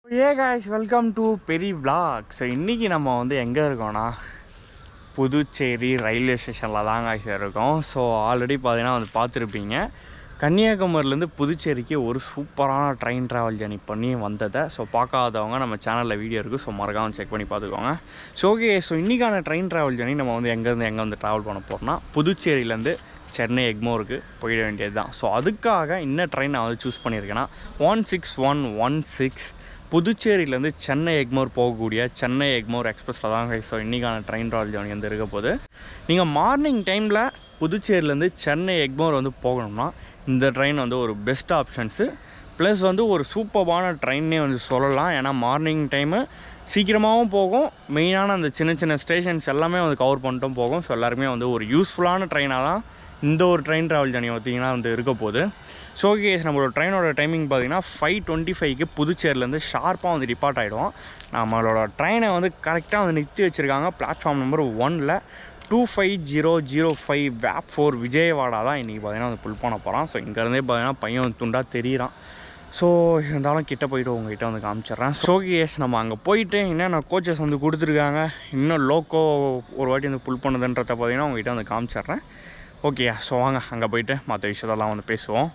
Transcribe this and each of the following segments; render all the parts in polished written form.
Hey guys, welcome to Peri Vlog. So இன்னைக்கு நம்ம வந்து எங்க இருக்கோம்னா புதுச்சேரி ரயில்வே ஸ்டேஷன்ல தான் guys இருக்கோம். ஸோ ஆல்ரெடி பார்த்தீங்கன்னா வந்து பார்த்துருப்பீங்க, கன்னியாகுமரியிலேருந்து புதுச்சேரிக்கு ஒரு சூப்பரான ட்ரெயின் ட்ராவல் ஜர்னி பண்ணி வந்ததை. ஸோ பார்க்காதவங்க நம்ம சேனலில் வீடியோ இருக்குது, ஸோ மறக்காம செக் பண்ணி பார்த்துக்கோங்க. ஸோ ஓகே, ஸோ இன்றைக்கான ட்ரெயின் ட்ராவல் ஜர்னி நம்ம வந்து எங்கே வந்து ட்ராவல் பண்ண போகிறோம்னா புதுச்சேரியிலேருந்து சென்னை எக்மோருக்கு போயிட வேண்டியது தான். ஸோ அதுக்காக என்ன ட்ரெயின் நான் வந்து சூஸ் பண்ணியிருக்கேன்னா 16116 புதுச்சேரியிலேருந்து சென்னை எக்மோர் போகக்கூடிய சென்னை எக்மோர் எக்ஸ்பிரஸில் தான். ஸோ இன்றைக்கான ட்ரெயின் ட்ராவல் ஜர்னி வந்து இருக்க போது. நீங்கள் மார்னிங் டைமில் புதுச்சேரியிலேருந்து சென்னை எக்மோர் வந்து போகணும்னா இந்த ட்ரெயின் வந்து ஒரு பெஸ்ட் ஆப்ஷன்ஸு. ப்ளஸ் வந்து ஒரு சூப்பரான ட்ரெயின்னே வந்து சொல்லலாம். ஏன்னா மார்னிங் டைமு சீக்கிரமாகவும் போகும், மெயினான அந்த சின்ன சின்ன ஸ்டேஷன்ஸ் எல்லாமே வந்து கவர் பண்ணிட்டும் போகும். ஸோ எல்லாருமே வந்து ஒரு யூஸ்ஃபுல்லான ட்ரெயினாக தான் இந்த ஒரு ட்ரெயின் ட்ராவல் ஜர்னி பார்த்திங்கன்னா வந்து இருக்க போகுது. ஸோ கேஸ் நம்மளோட ட்ரெயினோட டைமிங் பார்த்திங்கன்னா 5:25க்கு புதுச்சேரியிலேருந்து ஷார்ப்பாக வந்து டிபார்ட் ஆகிடும். நம்மளோட ட்ரெயினை வந்து கரெக்டாக வந்து நிறுத்தி வச்சுருக்காங்க பிளாட்ஃபார்ம் நம்பர் 1ல் 25005 வேப் 4 விஜயவாடா தான் இன்றைக்கி பார்த்திங்கன்னா வந்து புல் பண்ண போகிறான். ஸோ இங்கேருந்தே பார்த்திங்கன்னா பையன் வந்து துண்டாக தெரியிறான். ஸோ இருந்தாலும் கிட்டே போய்ட்டு உங்கள்கிட்ட வந்து காமிச்சிட்றேன். ஸோ கேஸ் நம்ம அங்கே போயிட்டு என்னென்ன கோச்சஸ் வந்து கொடுத்துருக்காங்க, இன்னும் லோக்கோ ஒரு வாட்டி வந்து புல் பண்ணுதுன்றத பார்த்திங்கன்னா உங்கள்கிட்ட வந்து காமிச்சிட்றேன். ஓகே, ஸோ வாங்க அங்கே போய்ட்டு மற்ற விஷயத்தெல்லாம் வந்து பேசுவோம்.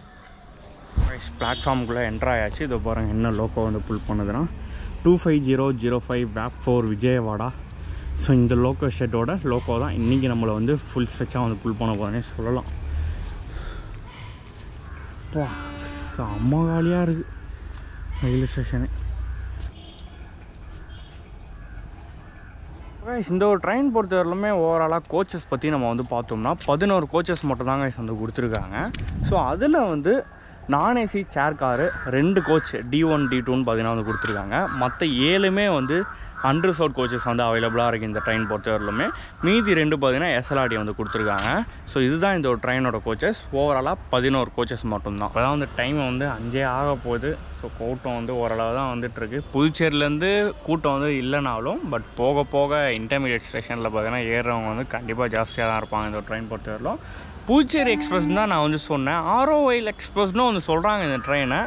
பிளாட்ஃபார்முக்குள்ளே என்ட்ராயாச்சு. இதை பாருங்கள் என்ன லோக்கோ வந்து புல் பண்ணுதுன்னா 25005 வேப் 4 விஜயவாடா. ஸோ இந்த லோக்கோ ஷெட்டோட லோக்கோ தான் இன்றைக்கி நம்மளை வந்து ஃபுல் ஸ்ட்ரெச்சாக வந்து புல் பண்ண போகிறேன்னே சொல்லலாம். செம்ம காலியாக இருக்குது ரயில்வே ஸ்டேஷனு. இந்த ஒரு ட்ரெயின் பொறுத்தவரையிலுமே ஓவராலாக கோச்சஸ் பற்றி நம்ம வந்து பார்த்தோம்னா 11 கோச்சஸ் மட்டும் தாங்க வந்து கொடுத்துருக்காங்க. ஸோ அதில் வந்து நான் AC chair car 2 coach D1 D2ன்னு பார்த்தீங்கன்னா வந்து கொடுத்துருக்காங்க. மற்ற 7மே வந்து அன்ரிசர்வ்ட் கோச்சஸ் வந்து அவைலபிளாக இருக்குது இந்த ட்ரெயின் பொறுத்தவரையிலுமே. மீதி 2 பார்த்தீங்கன்னா SLRT வந்து கொடுத்துருக்காங்க. ஸோ இதுதான் இந்த ஒரு ட்ரெயினோட கோச்சஸ். ஓவராலாக 11 கோச்சஸ் மட்டும்தான். இப்போ தான் வந்து டைம் வந்து 5 ஆக போகுது. ஸோ கூட்டம் வந்து ஓரளவு தான் வந்துட்டுருக்கு. புதுச்சேரியிலேருந்து கூட்டம் வந்து இல்லைனாலும் பட் போக போக இன்டர்மீடியட் ஸ்டேஷனில் பார்த்தீங்கன்னா ஏறுறவங்க வந்து கண்டிப்பாக ஜாஸ்தியாக தான் இருப்பாங்க இந்த ட்ரெயின் பொறுத்தவரையிலும். புதுச்சேரி எக்ஸ்பிரஸ் தான் நான் வந்து சொன்னேன். ஆரோவில் எக்ஸ்பிரஸ்னு வந்து சொல்கிறாங்க இந்த ட்ரெயினை.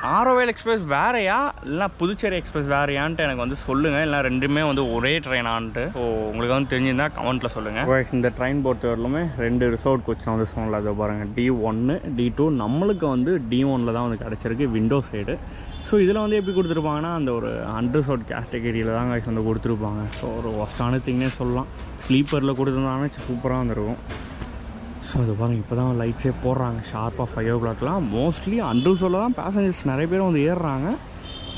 ஆரோவில் எக்ஸ்பிரஸ் வேறையா இல்லைனா புதுச்சேரி எக்ஸ்பிரஸ் வேறையான்ட்டு எனக்கு வந்து சொல்லுங்கள். இல்லை ரெண்டுமே வந்து ஒரே ட்ரெயினான்ட்டு. ஸோ உங்களுக்கு வந்து தெரிஞ்சிருந்தால் கமெண்ட்டில் சொல்லுங்கள். இந்த ட்ரெயின் பொறுத்தவரையிலுமே 2 ரிசர்வ் கோச் வந்து சொன்னல. அதை பாருங்கள் D1 D2. நம்மளுக்கு வந்து D1ல் தான் வந்து கிடச்சிருக்கு விண்டோ சைடு. ஸோ இதில் வந்து எப்படி கொடுத்துருப்பாங்கன்னா அந்த ஒரு அன்ரிசர்வ்ட் கேட்டகரியில் தான் வந்து கொடுத்துருப்பாங்க. ஸோ ஒரு ஒஸ்டான திங்னே சொல்லலாம். ஸ்லீப்பரில் கொடுத்துருந்தாங்கன்னா சூப்பராக வந்துருக்கும். ஸோ அது பாருங்கள் இப்போ தான் லைட்ஸே போடுறாங்க ஷார்ப்பாக 5 o'clockலாம். மோஸ்ட்லி அன்ரிசர்வில் தான் பேசஞ்சர்ஸ் நிறைய பேர் வந்து ஏறுறாங்க.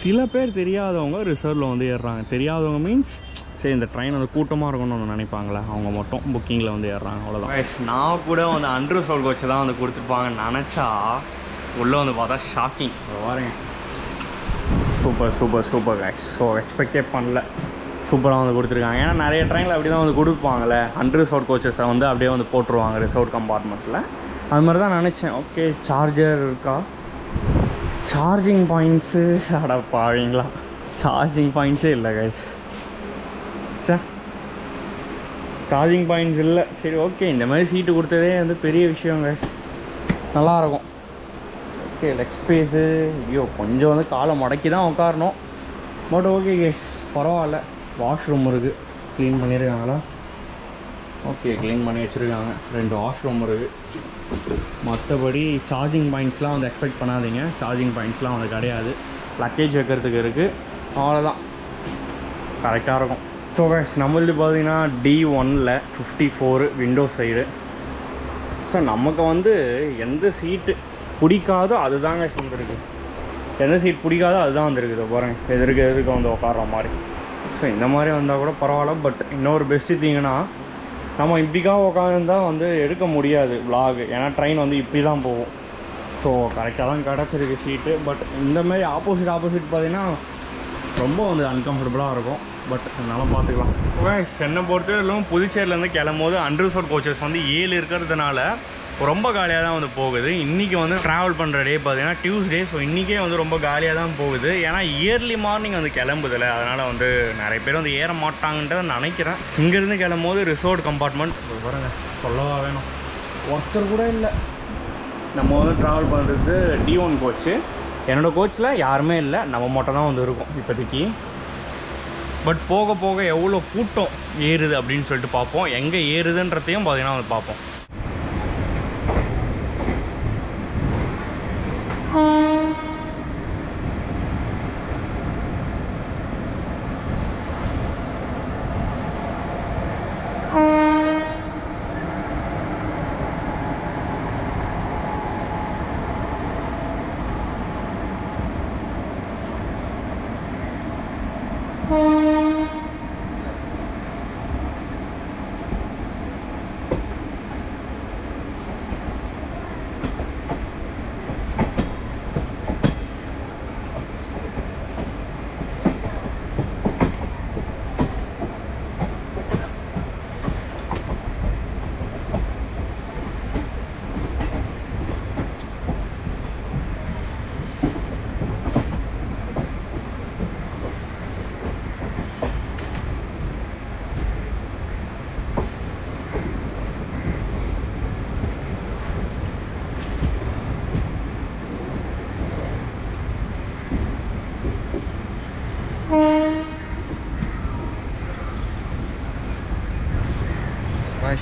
சில பேர் தெரியாதவங்க ரிசர்வில் வந்து ஏறுறாங்க. தெரியாதவங்க மீன்ஸ் சரி இந்த ட்ரெயின் வந்து கூட்டமாக இருக்கணும்னு ஒன்று நினைப்பாங்களே, அவங்க மட்டும் புக்கிங்கில் வந்து ஏறுறாங்க, அவ்வளோதான். நான் கூட வந்து அன்ரிசர்வ் கோச்சை தான் வந்து கொடுத்துருப்பாங்கன்னு நினச்சா உள்ளே வந்து பார்த்தா ஷாக்கிங். பாருங்க, super super super guys. So எக்ஸ்பெக்டே பண்ணல, சூப்பராக வந்து கொடுத்துருக்காங்க. ஏன்னா நிறைய ட்ரெயினில் அப்படி தான் வந்து கொடுப்பாங்களே, அன்ரிசர்வ்ட் கோச்சஸை வந்து அப்படியே வந்து போட்டுருவாங்க ரிசர்வ் கம்பார்ட்மெண்ட்டில். அது மாதிரி தான் நினச்சேன். ஓகே, சார்ஜர் இருக்கா, சார்ஜிங் பாயிண்ட்ஸு அடப்பாவீங்களா, சார்ஜிங் பாயிண்ட்ஸே இல்லை கைஸ். சார் சார்ஜிங் பாயிண்ட்ஸ் இல்லை. சரி ஓகே, இந்த மாதிரி சீட்டு கொடுத்ததே வந்து பெரிய விஷயம் கைஸ், நல்லாயிருக்கும். ஓகே, லெக் ஸ்பேஸு ஐயோ கொஞ்சம் வந்து காலை முடக்கி தான் உட்காரணும். பட் ஓகே கைஸ், பரவாயில்ல. வாஷ்ரூம் இருக்குது, க்ளீன் பண்ணியிருக்காங்களா? ஓகே, க்ளீன் பண்ணி வச்சுருக்காங்க. 2 வாஷ்ரூம் இருக்குது. மற்றபடி சார்ஜிங் பாயிண்ட்ஸ்லாம் வந்து எக்ஸ்பெக்ட் பண்ணாதீங்க. சார்ஜிங் பாயிண்ட்ஸ்லாம் வந்து கிடையாது. லக்கேஜ் வைக்கிறதுக்கு இருக்குது, அவ்வளோதான், கரெக்டாக இருக்கும். ஸோ கைஸ் நம்மளுக்கு பார்த்தீங்கன்னா D1ல் 54 விண்டோ சைடு. ஸோ நமக்கு வந்து எந்த சீட்டு பிடிக்காதோ அதுதாங்க வந்துருக்கு. எந்த சீட் பிடிக்காதோ அதுதான் வந்துருக்குது பாருங்கள். எதிர்க்க வந்து உட்கார்ற மாதிரி. ஸோ இந்த மாதிரி வந்தால் கூட பரவாயில்ல. பட் இன்னொரு பெஸ்ட்டு திங்கன்னா நம்ம இப்படிக்காக உட்காந்துருந்தால் வந்து எடுக்க முடியாது விலாகு. ஏன்னா ட்ரெயின் வந்து இப்படி தான் போகும். ஸோ கரெக்டாக தான் கிடச்சிருக்கு சீட்டு. பட் இந்தமாரி ஆப்போசிட் பார்த்திங்கன்னா ரொம்ப வந்து அன்கம்ஃபர்டபுளாக இருக்கும். பட் அதனால் பார்த்துக்கலாம். ஓகே, என்னை பொறுத்தவரையிலும் புதுச்சேரியிலேருந்து கிளம்போது அன்ரிசர்வ்ட் கோச்சஸ் வந்து 7 இருக்கிறதுனால ரொம்ப காலியாக தான் வந்து போகுது. இன்றைக்கி வந்து ட்ராவல் பண்ணுற டே பார்த்தீங்கன்னா டியூஸ்டே. ஸோ இன்றைக்கே வந்து ரொம்ப காலியாக தான் போகுது. ஏன்னா இயர்லி மார்னிங் வந்து கிளம்புதில்ல, அதனால் வந்து நிறைய பேர் வந்து ஏற மாட்டாங்கன்றதை நினைக்கிறேன். இங்கேருந்து கிளம்போது ரிசர்வ்ட் கம்பார்ட்மெண்ட் பாருங்க, சொல்லவா வேணும், ஒருத்தர் கூட இல்லை. நம்ம வந்து ட்ராவல் பண்ணுறது D1 கோச்சு. என்னோடய கோச்சில் யாருமே இல்லை, நம்ம மட்டும் தான் வந்து இருக்கோம் இப்போதைக்கு. பட் போக போக எவ்வளோ கூட்டம் ஏறுது அப்படின்னு சொல்லிட்டு பார்ப்போம். எங்கே ஏறுதுன்றதையும் பார்த்தீங்கன்னா வந்து பார்ப்போம்.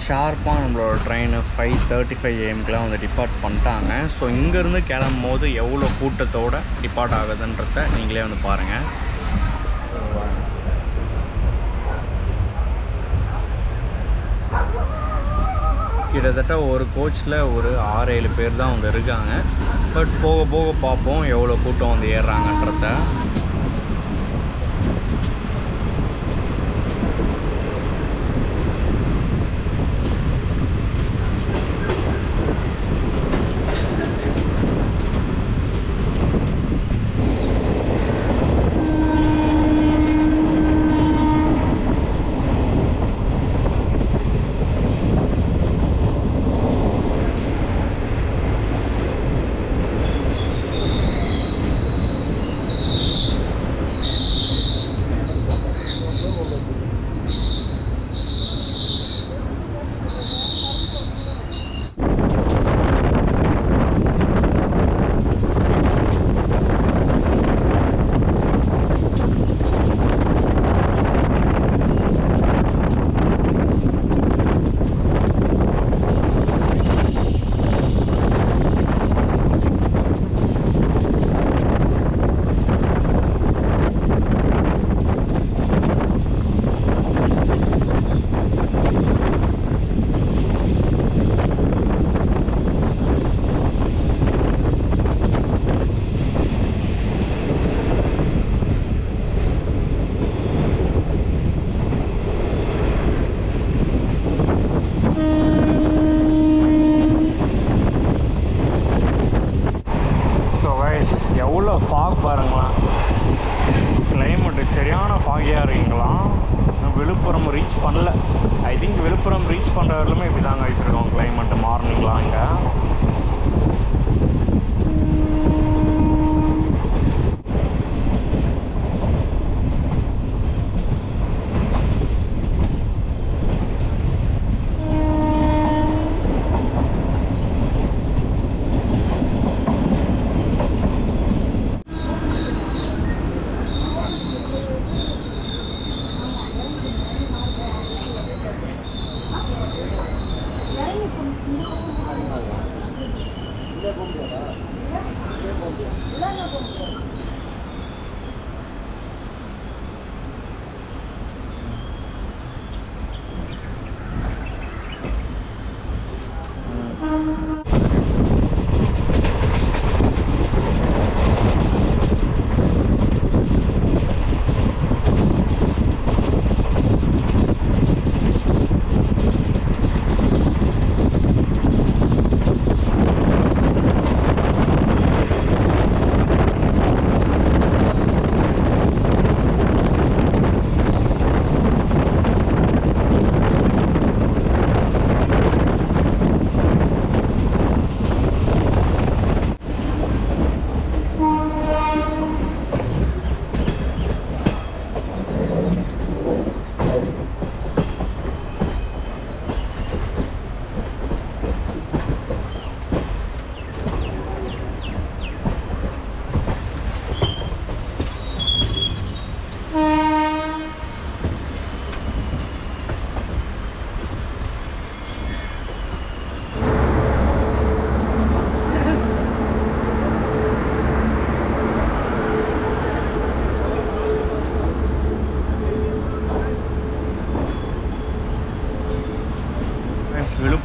ஷார்ப்பாக நம்மளோட ட்ரெயின் 5:35 AM வந்து டிபார்ட் பண்ணிட்டாங்க. ஸோ இங்கேருந்து கிளம்பும் போது எவ்வளோ கூட்டத்தோடு டிபார்ட் ஆகுதுன்றத நீங்களே வந்து பாருங்கள். கிட்டத்தட்ட ஒரு கோச்சில் ஒரு 6-7 பேர் தான் வந்து இருக்காங்க. பட் போக போக பார்ப்போம் எவ்வளோ கூட்டம் வந்து ஏறுறாங்கன்றத. ஃபாக் பாருங்களேன், கிளைமேட்டு சரியான ஃபாகியாக இருக்குங்களா. விழுப்புரம் ரீச் பண்ணல. ஐ திங்க் விழுப்புரம் ரீச் பண்ணுற வரலுமே இப்படி தாங்க வச்சுருக்கோம் கிளைமேட்டு மார்னிங்லாம் இங்கே.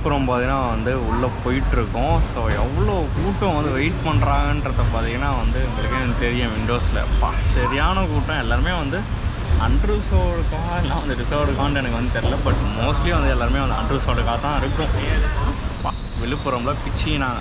விழுப்புரம் பார்த்தீங்கன்னா வந்து உள்ளே போயிட்டுருக்கோம். ஸோ எவ்வளோ கூட்டம் வந்து வெயிட் பண்ணுறாங்கன்றத பார்த்தீங்கன்னா வந்து உங்களுக்கே எனக்கு தெரியும். விண்டோஸில் சரியான கூட்டம். எல்லாருமே வந்து அன்ரிசர்வ்டுக்கா இல்லை வந்து ரிசர்வ்டுக்கான்னு எனக்கு வந்து தெரில. பட் மோஸ்ட்லி வந்து எல்லாருமே வந்து அன்ரிசர்வ்டுக்காக தான் இருக்கும். விழுப்புரமில் பிச்சினாங்க.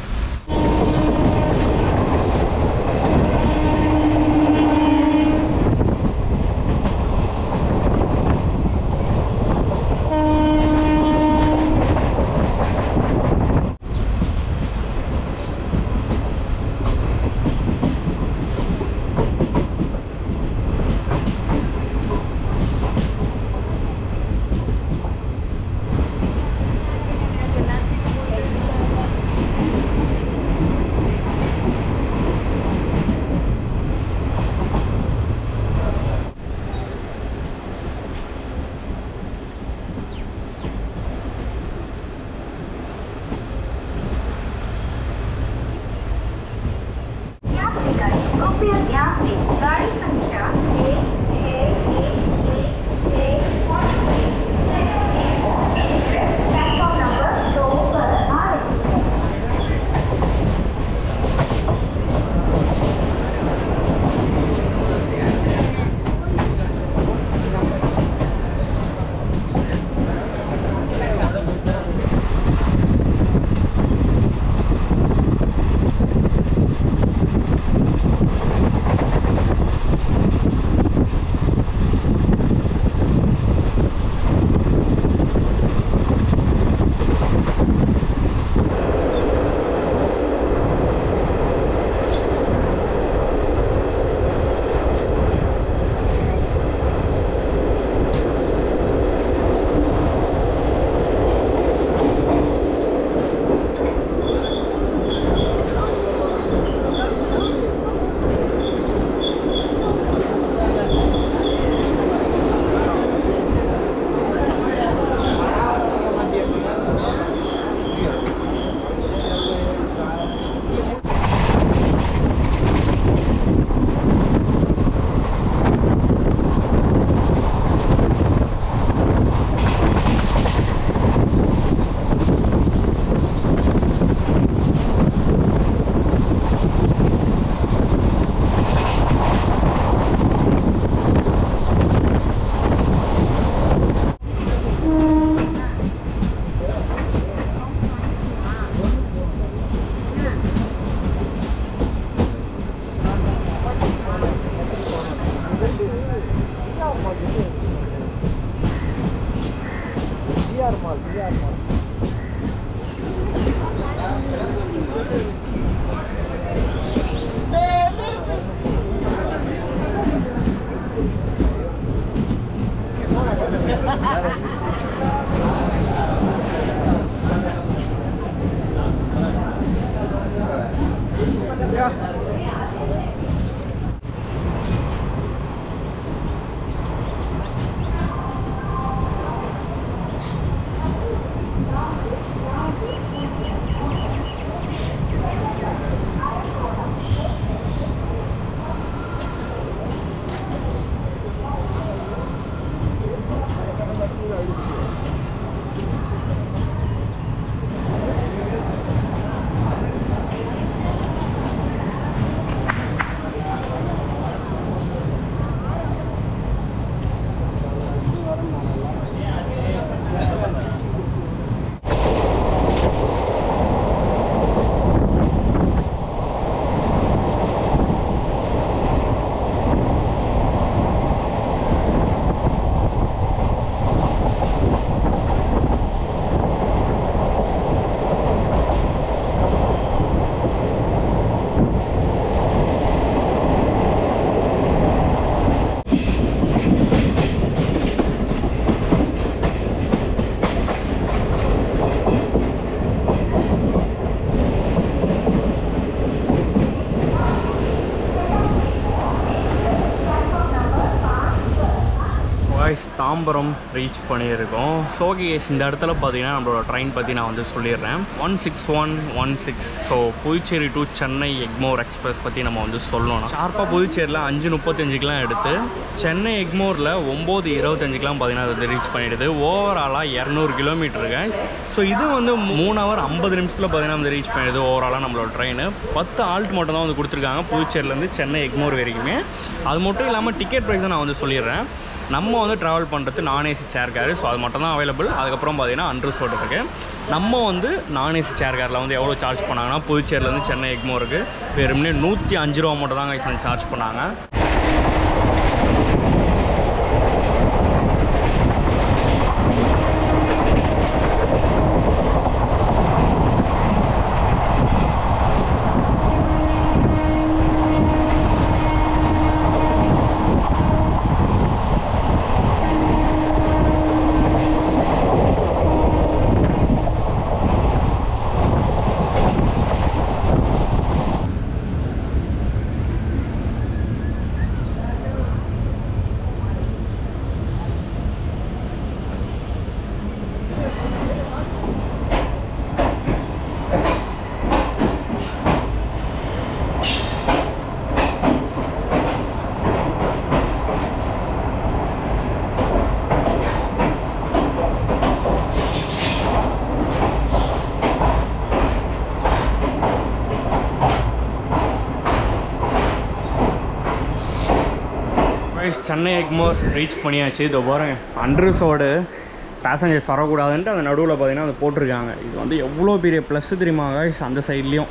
காய்ஸ் தாம்பரம் ரீச் பண்ணியிருக்கோம். ஸோ கேஸ் இந்த இடத்துல பார்த்தீங்கன்னா நம்மளோட ட்ரெயின் பற்றி நான் வந்து சொல்லிடுறேன். 16116. So Puducherry to Chennai Egmore express பற்றி நம்ம வந்து சொல்லணும். ஷார்ப்பாக புதுச்சேரியில் 5:35 எடுத்து சென்னை எக்மோரில் 9:25 பார்த்தீங்கன்னா அது வந்து ரீச் பண்ணிடுது. ஓவராலாக 200 கிலோமீட்டர் கைஸ். ஸோ இது வந்து 3 hour 50 நிமிஷத்தில் பார்த்தீங்கன்னா வந்து ரீச் பண்ணிடுது. ஓவராலாக நம்மளோட ட்ரெயின் 10 ஆல்ட் மட்டும் தான் வந்து கொடுத்துருக்காங்க புதுச்சேரியிலேருந்து சென்னை எக்மோர் வரைக்குமே. அது மட்டும் இல்லாமல் டிக்கெட் ப்ரைஸை நான் வந்து சொல்லிடுறேன். நம்ம வந்து ட்ராவல் பண்ணுறது நான் ஏசி சேர் காரு. ஸோ அது மட்டும் தான் அவைலபிள். அதுக்கப்புறம் பார்த்தீங்கன்னா அன்ரிசர்வ்டு இருக்குது. நம்ம வந்து நான் ஏசி சேர் காரில் வந்து எவ்வளோ சார்ஜ் பண்ணாங்கன்னா புதுச்சேரியிலேருந்து சென்னை எக்மோருக்கு வெறுமனே 105 ரூபா மட்டும் தான் சார்ஜ் பண்ணாங்க. சென்னை எக்மோர் ரீச் பண்ணியாச்சு. இதோ பாருங்க, அன்ரிசர்வ்டு பேசஞ்சர்ஸ் வரக்கூடாதுன்ட்டு அந்த நடுவில் பார்த்தீங்கன்னா அது போட்டிருக்காங்க. இது வந்து எவ்வளோ பெரிய ப்ளஸ்ஸு தெரியுமா காய்ஸ். அந்த சைட்லேயும்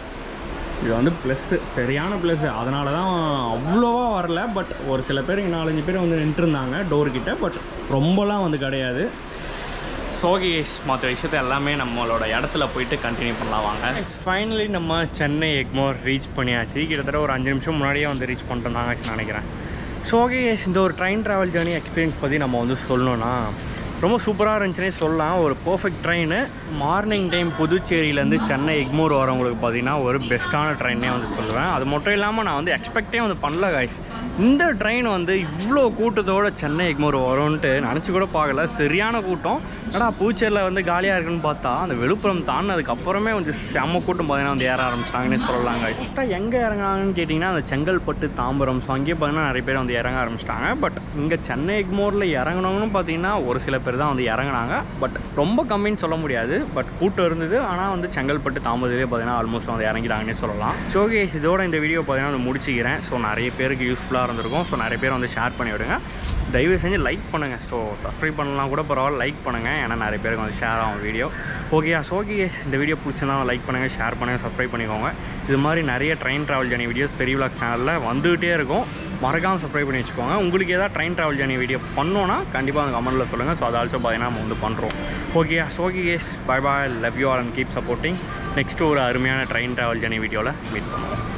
இது வந்து ப்ளஸ்ஸு, சரியான ப்ளஸ்ஸு. அதனால தான் அவ்வளோவா வரல. பட் ஒரு சில பேர் 4-5 பேர் வந்து நின்றுருந்தாங்க டோர்கிட்ட. பட் ரொம்பலாம் வந்து கிடையாது. சோகேஸ் மற்ற விஷயத்தை எல்லாமே நம்மளோட இடத்துல போயிட்டு கண்டினியூ பண்ணலாம் வாங்க. ஃபைனலி நம்ம சென்னை எக்மோர் ரீச் பண்ணியாச்சு. கிட்டத்தட்ட ஒரு 5 நிமிஷம் முன்னாடியே வந்து ரீச் பண்ணிட்டோம் நினைக்கிறேன். ஸோ ஓகே, இந்த ஒரு ட்ரெயின் ட்ராவல் ஜேர்னி எக்ஸ்பீரியன்ஸ் பற்றி நம்ம வந்து சொல்லணும்னா ரொம்ப சூப்பராக இருந்துச்சுன்னே சொல்லலாம். ஒரு பர்ஃபெக்ட் ட்ரெயின். மார்னிங் டைம் புதுச்சேரியிலேருந்து சென்னை எக்மோர் வரவங்களுக்கு பார்த்தீங்கன்னா ஒரு பெஸ்ட்டான ட்ரெயினே வந்து சொல்லுவேன். அது மட்டும் இல்லாமல் நான் வந்து எக்ஸ்பெக்டே வந்து பண்ணல காய்ஸ். இந்த ட்ரெயின் வந்து இவ்வளோ கூட்டத்தோடு சென்னை எக்மோர் வரும்ன்ட்டு நினச்சி கூட பார்க்கல. சரியான கூட்டம். ஏன்னா புதுச்சேரியில் வந்து காலியாக இருக்குன்னு பார்த்தா அந்த விழுப்புரம் தாண்டினதுக்கப்புறமே வந்து செம்ம கூட்டம் பார்த்தீங்கன்னா வந்து ஏற ஆரம்பிச்சிட்டாங்கன்னே சொல்லலாம் காய்ஸ். ஃபஸ்ட்டாக எங்கே இறங்குறாங்கன்னு கேட்டிங்கன்னா அந்த செங்கல்பட்டு தாம்பரம். ஸோ அங்கேயே பார்த்தீங்கன்னா நிறைய பேர் வந்து இறங்க ஆரம்பிச்சிட்டாங்க. பட் இங்கே சென்னை எக்மோரில் இறங்கினவங்கன்னு பார்த்தீங்கன்னா ஒரு சில பேர் தான் வந்து இறங்கினாங்க. பட் ரொம்ப கம்மின்னு சொல்ல முடியாது. பட் கூட்டம் இருந்தது. ஆனால் வந்து செங்கல்பட்டு தாம்பரத்திலே பார்த்தீங்கன்னா ஆல்மோஸ்ட் வந்து இறங்கிட்டாங்கன்னே சொல்லலாம். ஸோ கேஸ் இதோட இந்த வீடியோ பார்த்தீங்கன்னா வந்து முடிச்சிக்கிறேன். ஸோ நிறைய பேருக்கு யூஸ்ஃபுல்லாக இருந்திருக்கும். ஸோ நிறைய பேர் வந்து ஷேர் பண்ணி விடுங்க. தயவு செஞ்சு லைக் பண்ணுங்கள். ஸோ சப்ஸ்கிரைப் பண்ணலாம் கூட பரவாயில்ல, லைக் பண்ணுங்கள். ஏன்னா நிறைய பேருக்கு வந்து ஷேர் ஆகும் வீடியோ. ஓகே ஸோ கேஸ் இந்த வீடியோ பிடிச்சிருந்தா லைக் பண்ணுங்கள், ஷேர் பண்ணுங்கள், சப்ஸ்கிரைப் பண்ணிக்கோங்க. இது மாதிரி நிறைய ட்ரெயின் ட்ராவல் ஜர்னி வீடியோஸ் பெரிய விலாக்ஸ் சேனலில் வந்துகிட்டே இருக்கும். மறக்காமல் சப்ஸ்கிரைப் பண்ணி வச்சுக்கோங்க. உங்களுக்கு ஏதாவது ட்ரெயின் ட்ராவல் ஜர்னி வீடியோ பண்ணோன்னா கண்டிப்பாக அந்த கமெண்ட்டில் சொல்லுங்கள். ஸோ அதை ஆல்சோ பார்த்தீங்கன்னா நம்ம வந்து பண்ணுறோம். Okay so guys bye bye, love you all and keep supporting. Next ஒரு அருமையான ட்ரெயின் ட்ராவல் ஜர்னி வீடியோவில் மீட் பண்ணுவோம்.